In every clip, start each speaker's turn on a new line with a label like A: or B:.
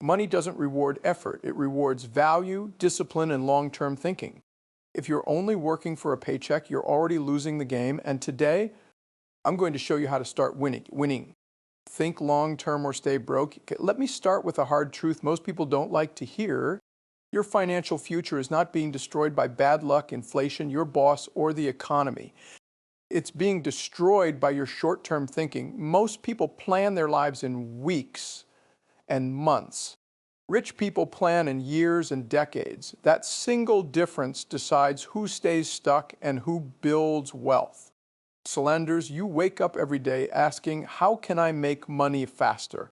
A: Money doesn't reward effort. It rewards value, discipline, and long-term thinking. If you're only working for a paycheck, you're already losing the game. And today, I'm going to show you how to start winning. Think long-term or stay broke. Okay, let me start with a hard truth most people don't like to hear. Your financial future is not being destroyed by bad luck, inflation, your boss, or the economy. It's being destroyed by your short-term thinking. Most people plan their lives in weeks and months. Rich people plan in years and decades. That single difference decides who stays stuck and who builds wealth. Slenders, you wake up every day asking, how can I make money faster?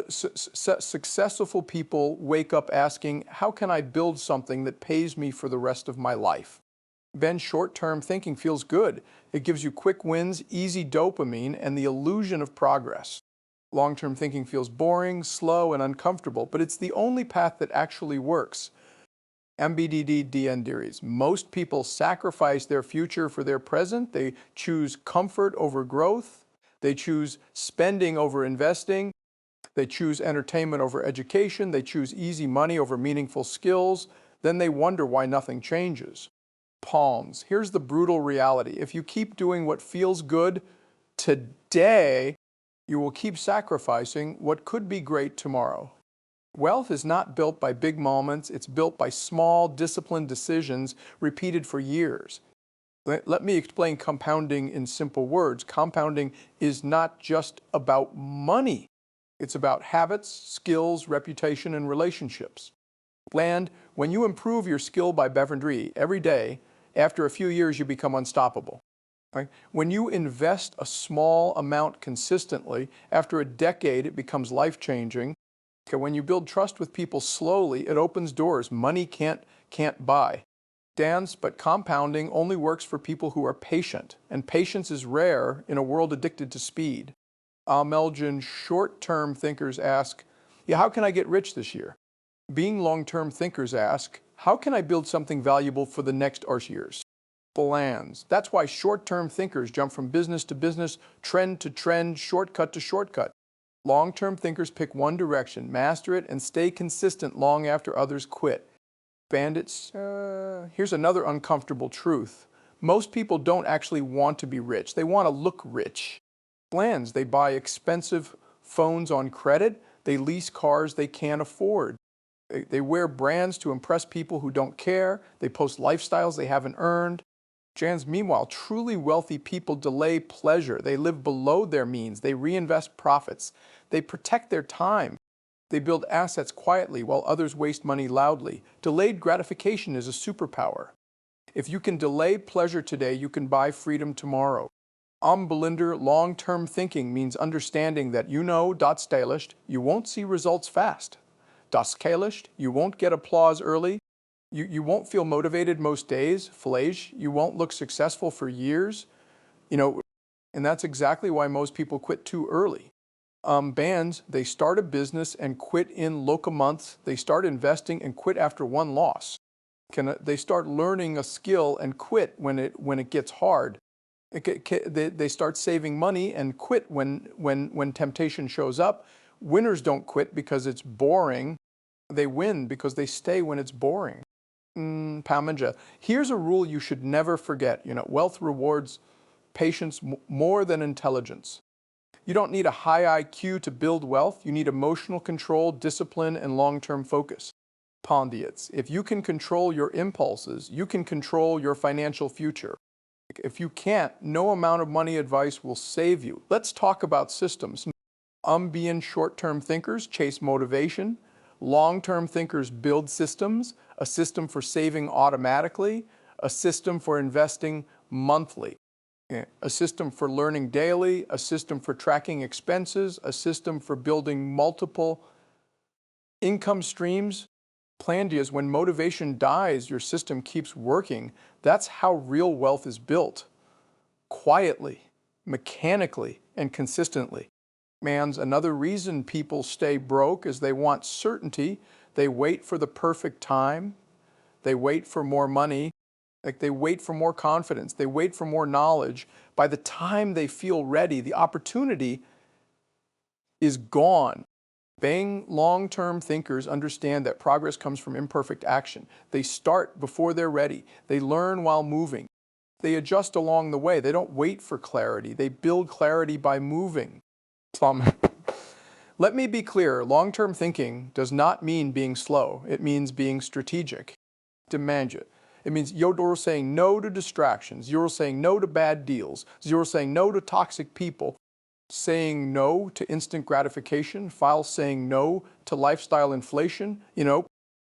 A: Successful people wake up asking, how can I build something that pays me for the rest of my life? Then short-term thinking feels good. It gives you quick wins, easy dopamine, and the illusion of progress. Long-term thinking feels boring, slow, and uncomfortable, but it's the only path that actually works. MBDDDNDearies. Most people sacrifice their future for their present. They choose comfort over growth. They choose spending over investing. They choose entertainment over education. They choose easy money over meaningful skills. Then they wonder why nothing changes. Palms. Here's the brutal reality. If you keep doing what feels good today, you will keep sacrificing what could be great tomorrow. Wealth is not built by big moments. It's built by small, disciplined decisions repeated for years. Let me explain compounding in simple words. Compounding is not just about money. It's about habits, skills, reputation, and relationships. When you improve your skill by Beverdree every day, after a few years you become unstoppable. Right? When you invest a small amount consistently, after a decade it becomes life-changing. Okay, when you build trust with people slowly, it opens doors money can't buy. But compounding only works for people who are patient, and patience is rare in a world addicted to speed. Melgen, short-term thinkers ask, yeah, how can I get rich this year? Being long-term thinkers ask, how can I build something valuable for the next years? Plans. That's why short-term thinkers jump from business to business, trend to trend, shortcut to shortcut. Long-term thinkers pick one direction, master it, and stay consistent long after others quit. Bandits, here's another uncomfortable truth. Most people don't actually want to be rich. They want to look rich. Plans, they buy expensive phones on credit. They lease cars they can't afford. They wear brands to impress people who don't care. They post lifestyles they haven't earned. Meanwhile, truly wealthy people delay pleasure. They live below their means. They reinvest profits. They protect their time. They build assets quietly while others waste money loudly. Delayed gratification is a superpower. If you can delay pleasure today, you can buy freedom tomorrow. Belinda, long-term thinking means understanding that you won't see results fast. You won't get applause early. You won't feel motivated most days. You won't look successful for years. And that's exactly why most people quit too early. Bands, they start a business and quit in local months. They start investing and quit after one loss. They start learning a skill and quit when it gets hard. They start saving money and quit when temptation shows up. Winners don't quit because it's boring. They win because they stay when it's boring. Pamanja, here's a rule you should never forget. Wealth rewards patience more than intelligence. You don't need a high IQ to build wealth. You need emotional control, discipline, and long-term focus. Pondiats, if you can control your impulses, you can control your financial future. If you can't, no amount of money advice will save you. Let's talk about systems. Being short-term thinkers chase motivation. Long-term thinkers build systems, a system for saving automatically, a system for investing monthly, a system for learning daily, a system for tracking expenses, a system for building multiple income streams. Plandias, when motivation dies, your system keeps working. That's how real wealth is built. Quietly, mechanically, and consistently. Another reason people stay broke is they want certainty. They wait for the perfect time. They wait for more money. They wait for more confidence. They wait for more knowledge. By the time they feel ready, the opportunity is gone. Being long-term thinkers understand that progress comes from imperfect action. They start before they're ready. They learn while moving. They adjust along the way. They don't wait for clarity. They build clarity by moving. Let me be clear, long-term thinking does not mean being slow. It means being strategic. Demand it. It means you're saying no to distractions. You're saying no to bad deals. You're saying no to toxic people. Saying no to instant gratification, while saying no to lifestyle inflation.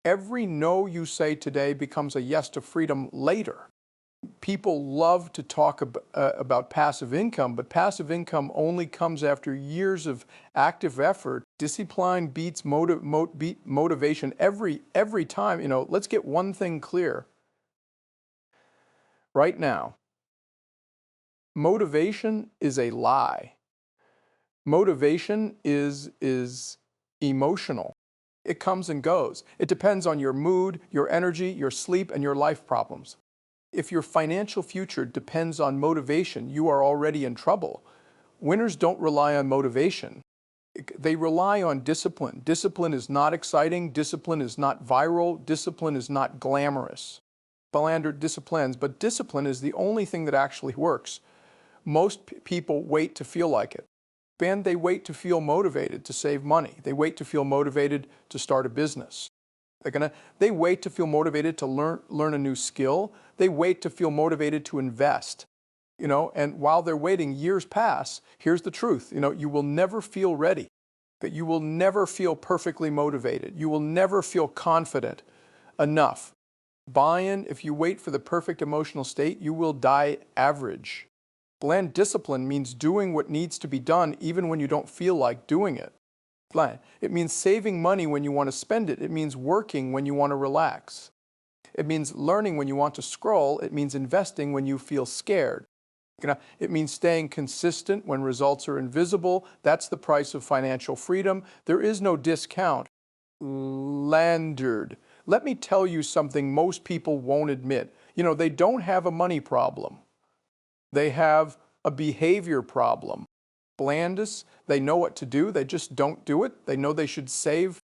A: Every no you say today becomes a yes to freedom later. People love to talk about passive income, but passive income only comes after years of active effort. Discipline beats motivation every time. Let's get one thing clear right now. Motivation is a lie. Motivation is emotional. It comes and goes. It depends on your mood, your energy, your sleep, and your life problems. If your financial future depends on motivation, you are already in trouble. Winners don't rely on motivation. They rely on discipline. Discipline is not exciting. Discipline is not viral. Discipline is not glamorous. Philander disciplines, but discipline is the only thing that actually works. Most people wait to feel like it. And they wait to feel motivated to save money. They wait to feel motivated to start a business. They wait to feel motivated to learn a new skill. They wait to feel motivated to invest. And while they're waiting, years pass. Here's the truth. You will never feel ready. That you will never feel perfectly motivated. You will never feel confident enough. Buy-in, if you wait for the perfect emotional state, you will die average. Bland discipline means doing what needs to be done even when you don't feel like doing it. It means saving money when you want to spend it. It means working when you want to relax. It means learning when you want to scroll. It means investing when you feel scared. It means staying consistent when results are invisible. That's the price of financial freedom. There is no discount. Landard. Let me tell you something most people won't admit. They don't have a money problem. They have a behavior problem. Blandus, they know what to do, they just don't do it. They know they should save.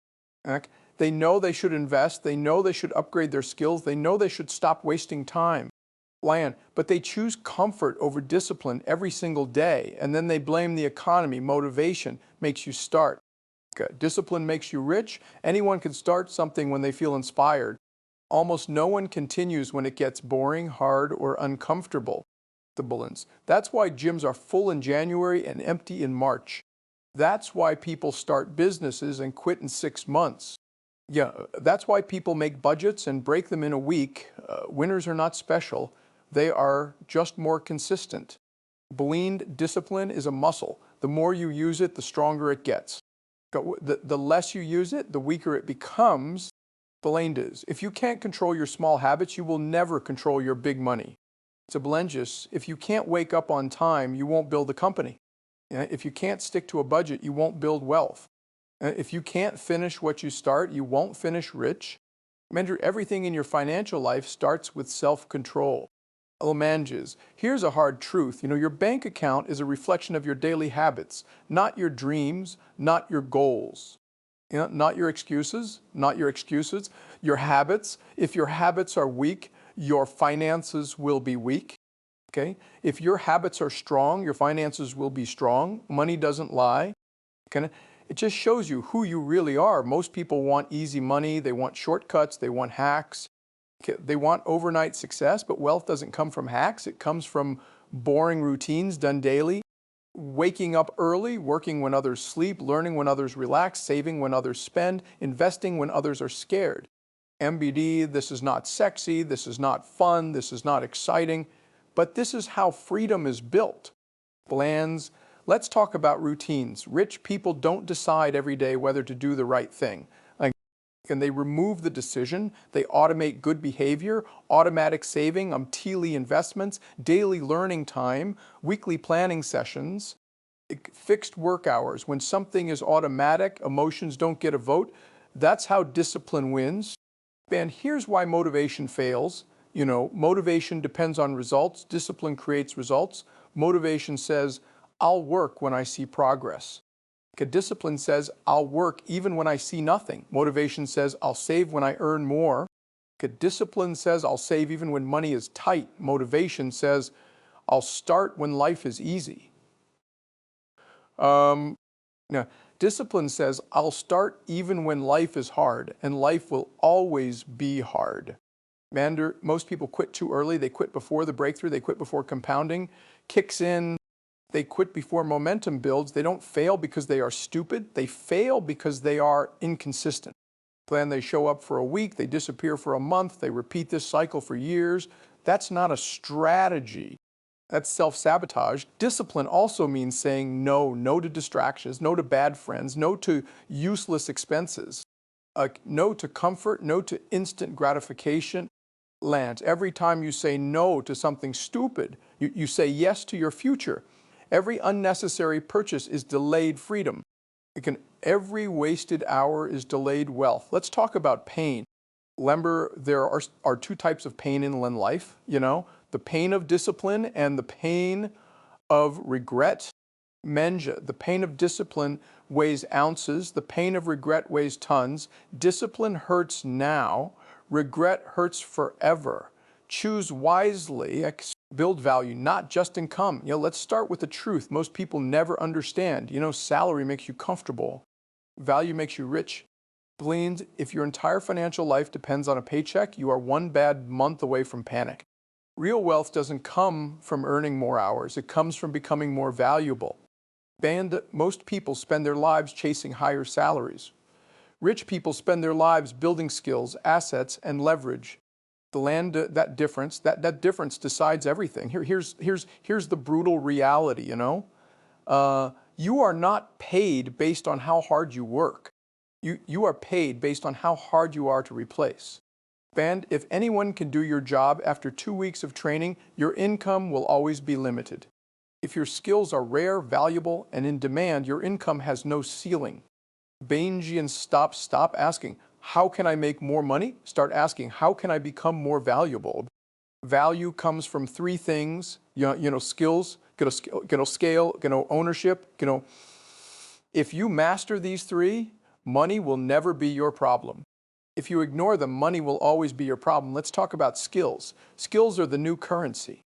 A: They know they should invest. They know they should upgrade their skills. They know they should stop wasting time. Bland, but they choose comfort over discipline every single day, and then they blame the economy. Motivation makes you start. Discipline makes you rich. Anyone can start something when they feel inspired. Almost no one continues when it gets boring, hard, or uncomfortable. That's why gyms are full in January and empty in March. That's why people start businesses and quit in 6 months. That's why people make budgets and break them in a week. Winners are not special. They are just more consistent. Blind discipline is a muscle. The more you use it, the stronger it gets. The less you use it, the weaker it becomes. If you can't control your small habits, you will never control your big money. If you can't wake up on time, you won't build a company. If you can't stick to a budget, you won't build wealth. If you can't finish what you start, you won't finish rich. Everything in your financial life starts with self-control. Here's a hard truth. Your bank account is a reflection of your daily habits, not your dreams, not your goals. Not your excuses, your habits. If your habits are weak, your finances will be weak. If your habits are strong, your finances will be strong. Money doesn't lie. It just shows you who you really are. Most people want easy money. They want shortcuts. They want hacks. They want overnight success, but wealth doesn't come from hacks. It comes from boring routines done daily. Waking up early, working when others sleep, learning when others relax, saving when others spend, investing when others are scared. MBD, this is not sexy, this is not fun, this is not exciting, but this is how freedom is built. Blands, let's talk about routines. Rich people don't decide every day whether to do the right thing. And they remove the decision, they automate good behavior, automatic saving, daily investments, daily learning time, weekly planning sessions, fixed work hours. When something is automatic, emotions don't get a vote. That's how discipline wins. And here's why motivation fails. Motivation depends on results. Discipline creates results. Motivation says, I'll work when I see progress. Discipline says, I'll work even when I see nothing. Motivation says, I'll save when I earn more. Discipline says, I'll save even when money is tight. Motivation says, I'll start when life is easy. Now, discipline says, I'll start even when life is hard, and life will always be hard. Most people quit too early. They quit before the breakthrough. They quit before compounding kicks in. They quit before momentum builds. They don't fail because they are stupid. They fail because they are inconsistent. Then they show up for a week, they disappear for a month, they repeat this cycle for years. That's not a strategy. That's self-sabotage. Discipline also means saying no, no to distractions, no to bad friends, no to useless expenses, no to comfort, no to instant gratification. Lance, every time you say no to something stupid, you say yes to your future. Every unnecessary purchase is delayed freedom. Every wasted hour is delayed wealth. Let's talk about pain. Remember, there are two types of pain in life, the pain of discipline and the pain of regret. Menja, the pain of discipline weighs ounces, the pain of regret weighs tons. Discipline hurts now, regret hurts forever. Choose wisely, build value, not just income. Let's start with the truth. Most people never understand. Salary makes you comfortable. Value makes you rich. Bleens, if your entire financial life depends on a paycheck, you are one bad month away from panic. Real wealth doesn't come from earning more hours. It comes from becoming more valuable. Most people spend their lives chasing higher salaries. Rich people spend their lives building skills, assets, and leverage. That difference decides everything. Here's the brutal reality, you are not paid based on how hard you work. You are paid based on how hard you are to replace. And if anyone can do your job after 2 weeks of training, your income will always be limited. If your skills are rare, valuable, and in demand, your income has no ceiling. Bainjian, stop asking, how can I make more money? Start asking, how can I become more valuable? Value comes from three things, skills, scale, ownership, If you master these three, money will never be your problem. If you ignore them, money will always be your problem. Let's talk about skills. Skills are the new currency.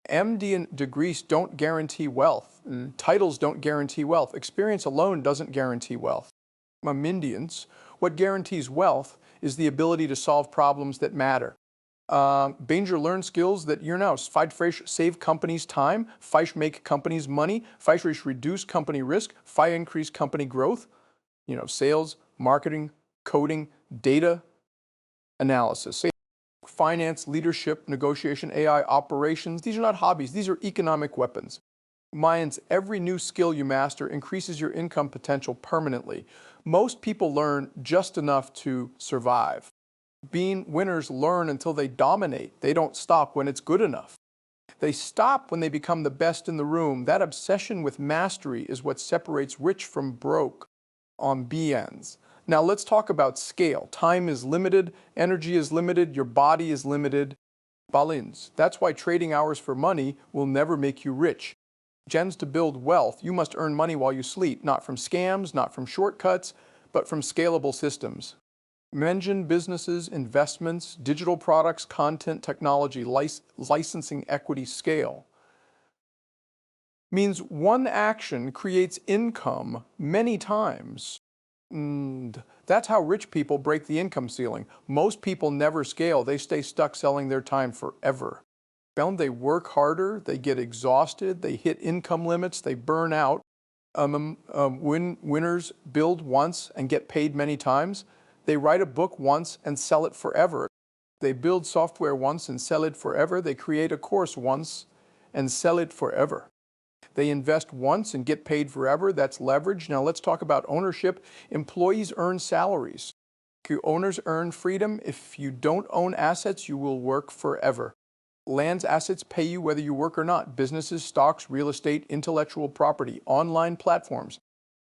A: MD and degrees don't guarantee wealth. Titles don't guarantee wealth. Experience alone doesn't guarantee wealth. Indians, what guarantees wealth is the ability to solve problems that matter. Banger learn skills that save companies time, make companies money, reduce company risk, increase company growth, sales, marketing, coding, data analysis, finance, leadership, negotiation, AI, operations. These are not hobbies, these are economic weapons. Mayans, every new skill you master increases your income potential permanently. Most people learn just enough to survive. Winners learn until they dominate. They don't stop when it's good enough. They stop when they become the best in the room. That obsession with mastery is what separates rich from broke on BNs. Now let's talk about scale. Time is limited, energy is limited, your body is limited. Balins. That's why trading hours for money will never make you rich. Gens, to build wealth, you must earn money while you sleep, not from scams, not from shortcuts, but from scalable systems. Mention businesses, investments, digital products, content, technology, licensing, equity, scale. Means one action creates income many times. That's how rich people break the income ceiling. Most people never scale. They stay stuck selling their time forever. They work harder, they get exhausted, they hit income limits, they burn out. Winners build once and get paid many times. They write a book once and sell it forever. They build software once and sell it forever. They create a course once and sell it forever. They invest once and get paid forever. That's leverage. Now let's talk about ownership. Employees earn salaries. Owners earn freedom. If you don't own assets, you will work forever. Land's assets pay you whether you work or not. Businesses, stocks, real estate, intellectual property, online platforms.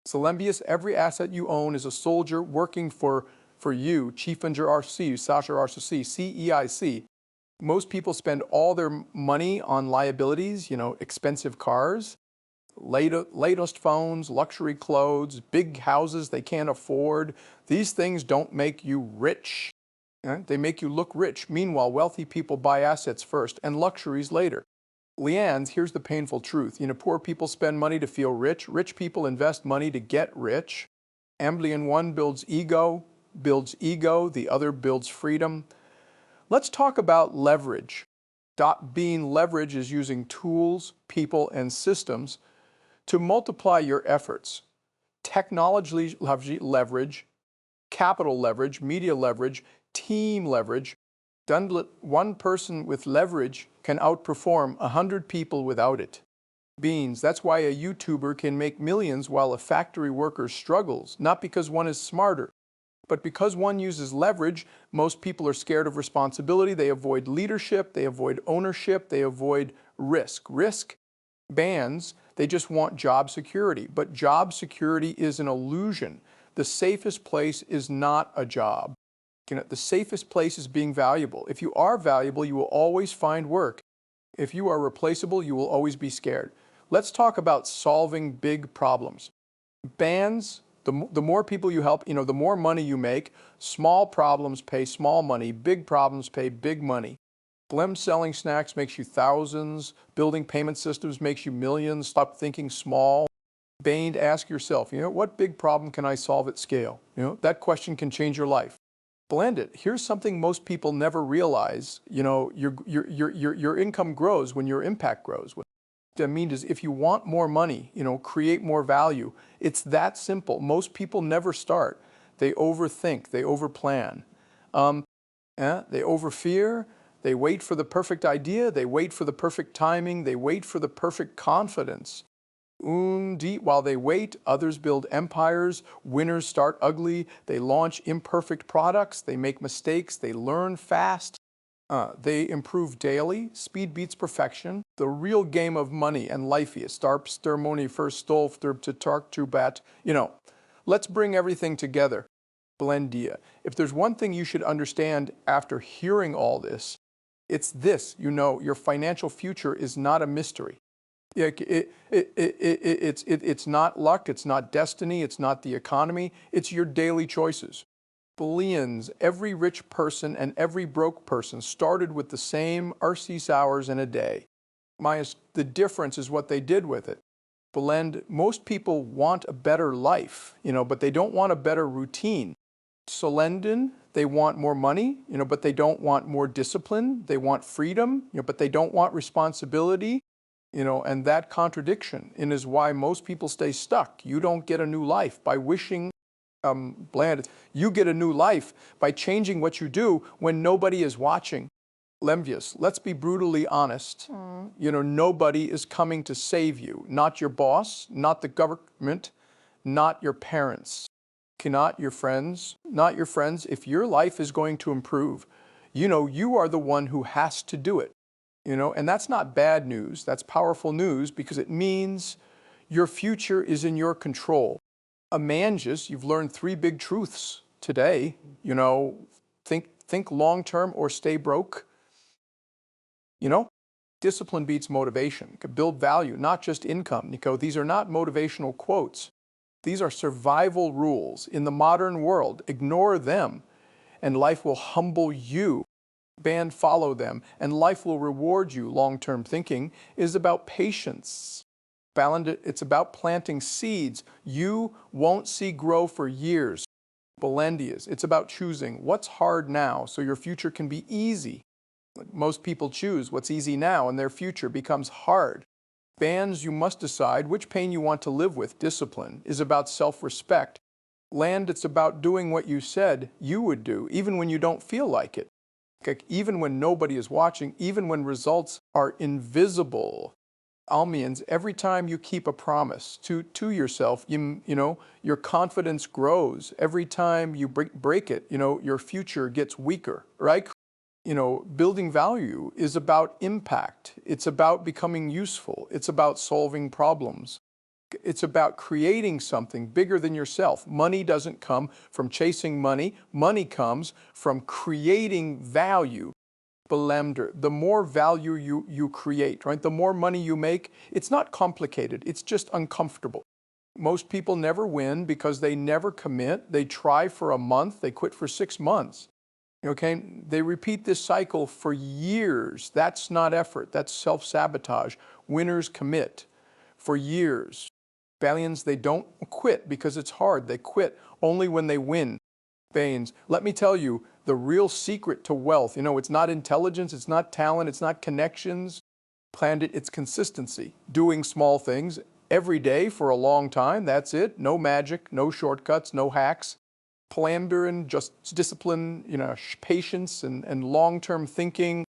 A: Solembius, every asset you own is a soldier working for you. Chief Engineer RC, Sasha RCC, CEIC. Most people spend all their money on liabilities, expensive cars. latest phones, luxury clothes, big houses they can't afford. These things don't make you rich. They make you look rich. Meanwhile, wealthy people buy assets first and luxuries later. Leanne's, here's the painful truth. Poor people spend money to feel rich. Rich people invest money to get rich. Ambien one builds ego. The other builds freedom. Let's talk about leverage. Being leverage is using tools, people, and systems to multiply your efforts. Technology leverage, capital leverage, media leverage, team leverage. One person with leverage can outperform 100 people without it. Beans, that's why a YouTuber can make millions while a factory worker struggles, not because one is smarter, but because one uses leverage. Most people are scared of responsibility. They avoid leadership, they avoid ownership, they avoid risk. Risk bans, they just want job security. But job security is an illusion. The safest place is not a job. The safest place is being valuable. If you are valuable, you will always find work. If you are replaceable, you will always be scared. Let's talk about solving big problems. Bans, the more people you help, the more money you make. Small problems pay small money. Big problems pay big money. Blim selling snacks makes you thousands. Building payment systems makes you millions. Stop thinking small. Bain, ask yourself, what big problem can I solve at scale? That question can change your life. Blend it. Here's something most people never realize. Your income grows when your impact grows. What I mean is, if you want more money, create more value. It's that simple. Most people never start. They overthink. They overplan. They overfear. They wait for the perfect idea. They wait for the perfect timing. They wait for the perfect confidence. While they wait, others build empires. Winners start ugly. They launch imperfect products. They make mistakes. They learn fast. They improve daily. Speed beats perfection. The real game of money and life is starp stermoni first stolf to tark to bat. Let's bring everything together. Blendia. If there's one thing you should understand after hearing all this, it's this. Your financial future is not a mystery. It's not luck, it's not destiny, it's not the economy, it's your daily choices. Billions, every rich person and every broke person started with the same RC hours in a day. The difference is what they did with it. Most people want a better life, but they don't want a better routine. Solendin, they want more money, but they don't want more discipline. They want freedom, but they don't want responsibility. And that contradiction is why most people stay stuck. You don't get a new life by wishing bland. You get a new life by changing what you do when nobody is watching. Lemvius, let's be brutally honest. Nobody is coming to save you. Not your boss, not the government, not your parents, not your friends, not your friends. If your life is going to improve, you are the one who has to do it. And that's not bad news. That's powerful news because it means your future is in your control. Amanges, you've learned 3 big truths today. Think long-term or stay broke. Discipline beats motivation. Build value, not just income. Nico, these are not motivational quotes. These are survival rules in the modern world. Ignore them, and life will humble you. Follow them, and life will reward you. Long-term thinking is about patience. It's about planting seeds you won't see grow for years. Belendias, it's about choosing what's hard now so your future can be easy. Most people choose what's easy now and their future becomes hard. Bands, you must decide which pain you want to live with. Discipline is about self-respect. Land, it's about doing what you said you would do, even when you don't feel like it. Even when nobody is watching, even when results are invisible. Almians, every time you keep a promise to yourself, your confidence grows. Every time you break it, your future gets weaker, right? Building value is about impact. It's about becoming useful. It's about solving problems. It's about creating something bigger than yourself. Money doesn't come from chasing money. Money comes from creating value. Belemder, the more value you create, right? The more money you make, it's not complicated, it's just uncomfortable. Most people never win because they never commit. They try for a month, they quit for 6 months. Okay, they repeat this cycle for years. That's not effort, that's self-sabotage. Winners commit for years. Valiants, they don't quit because it's hard. They quit only when they win. Baines, let me tell you, the real secret to wealth, it's not intelligence, it's not talent, it's not connections. Planned it, it's consistency. Doing small things every day for a long time, that's it. No magic, no shortcuts, no hacks. Pander and just discipline, patience and long-term thinking.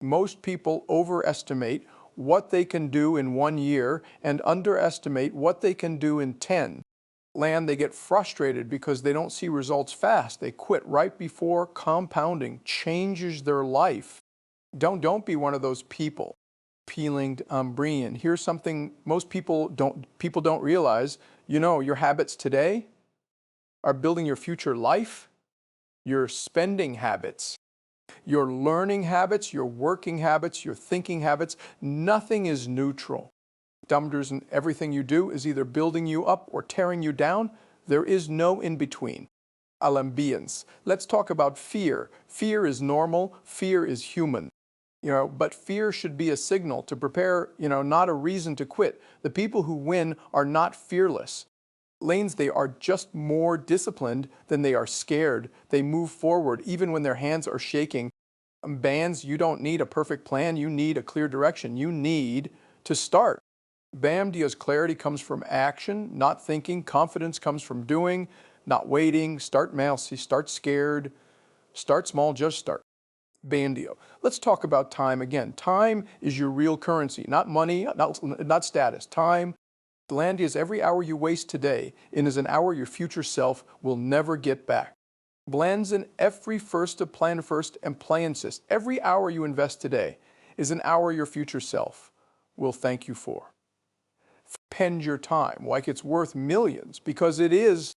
A: Most people overestimate what they can do in 1 year and underestimate what they can do in 10. They get frustrated because they don't see results fast. They quit right before compounding changes their life. Don't be one of those people. Peeling Brian. Here's something most people don't realize. Your habits today are building your future life, your spending habits, your learning habits, your working habits, your thinking habits. Nothing is neutral. Dumbers, and everything you do is either building you up or tearing you down. There is no in between. Alambians. Let's talk about fear. Fear is normal. Fear is human. But fear should be a signal to prepare, not a reason to quit. The people who win are not fearless. Lanes, they are just more disciplined than they are scared. They move forward even when their hands are shaking. Bands, you don't need a perfect plan. You need a clear direction. You need to start. Bamdia's clarity comes from action, not thinking. Confidence comes from doing, not waiting. Start mousy, start scared. Start small, just start. Bandio. Let's talk about time again. Time is your real currency, not money, not status. Time. Landia is every hour you waste today and is an hour your future self will never get back. Blends in every first to plan first and play insist. Every hour you invest today is an hour your future self will thank you for. Spend your time like it's worth millions because it is.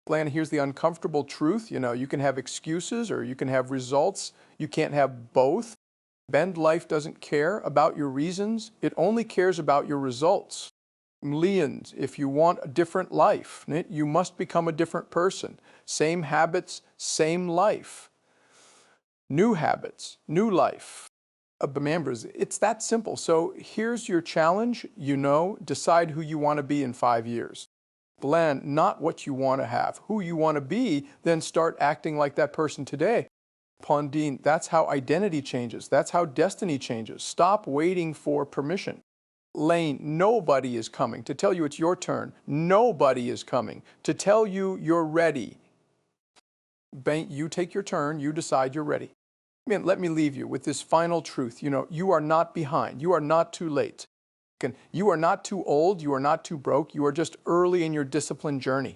A: Bland, here's the uncomfortable truth. You can have excuses or you can have results. You can't have both. Bend life doesn't care about your reasons. It only cares about your results. Lians, if you want a different life, you must become a different person. Same habits, same life. New habits, new life. Members, it's that simple. So here's your challenge. Decide who you want to be in 5 years. Blend, not what you want to have, who you want to be, then start acting like that person today. Pondine, that's how identity changes. That's how destiny changes. Stop waiting for permission. Lane, nobody is coming to tell you it's your turn. Nobody is coming to tell you you're ready. You take your turn, you decide you're ready. Let me leave you with this final truth. You are not behind. You are not too late. You are not too old. You are not too broke. You are just early in your discipline journey.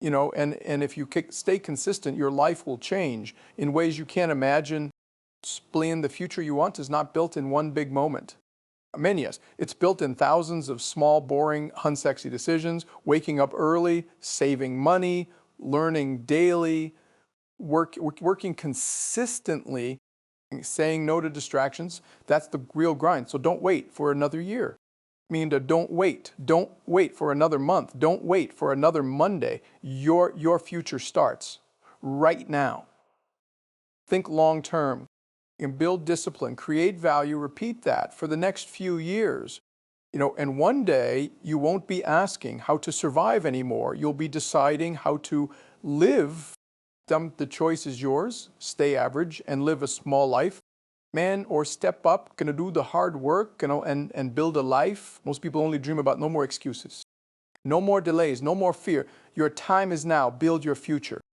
A: And if you stay consistent, your life will change in ways you can't imagine. Spleen, the future you want is not built in one big moment. Yes, it's built in thousands of small, boring, unsexy decisions, waking up early, saving money, learning daily, working consistently, saying no to distractions. That's the real grind. So don't wait for another year. Don't wait. Don't wait for another month. Don't wait for another Monday. Your future starts right now. Think long term. And build discipline, create value, repeat that for the next few years. And one day you won't be asking how to survive anymore. You'll be deciding how to live. The choice is yours. Stay average and live a small life. Or step up, gonna do the hard work, and build a life. Most people only dream about no more excuses. No more delays, no more fear. Your time is now. Build your future.